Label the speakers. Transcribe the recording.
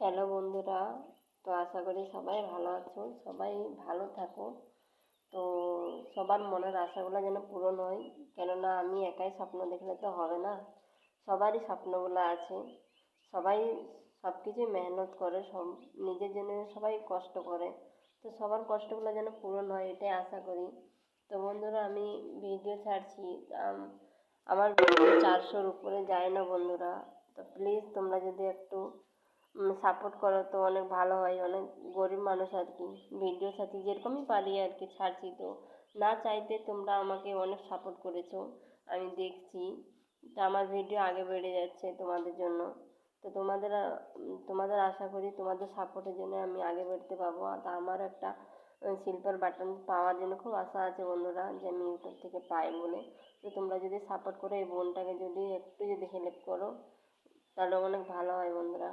Speaker 1: Hello বন্ধুরা, তো আশা করি সবাই ভালো আছো, সবাই ভালো থাকো। তো সবার মনের আশাগুলো যেন পূরণ হয়, কেননা আমি একাই স্বপ্ন দেখলে তো হবে না, সবারই স্বপ্নগুলো আছে। সবাই সব কিছুই মেহনত করে, সব নিজের জন্য সবাই কষ্ট করে। তো সবার কষ্টগুলো যেন পূরণ হয় এটাই আশা করি। তো বন্ধুরা, আমি ভিডিও ছাড়ছি, আমার ভিডিও 400-র উপরে যায় না বন্ধুরা। তো প্লিজ তোমরা যদি একটু সাপোর্ট করো তো অনেক ভালো হয়। অনেক গরিব মানুষ আর কি, ভিডিও ছাড়ছি যেরকমই পারি আর কি, ছাড়ছি। তো না চাইতে তোমরা আমাকে অনেক সাপোর্ট করেছো, আমি দেখছি। তো আমার ভিডিও আগে বেড়ে যাচ্ছে তোমাদের জন্য। তো তোমাদের আশা করি তোমাদের সাপোর্টের জন্য আমি আগে বেরোতে পারবো। তা আমার একটা সিলভার বাটন পাওয়ার জন্য খুব আশা আছে বন্ধুরা, যে আমি ইউটিউব থেকে পাই বলে। তো তোমরা যদি সাপোর্ট করো, এই বোনটাকে যদি একটু যদি হেল্প করো, তাহলে অনেক ভালো হয় বন্ধুরা।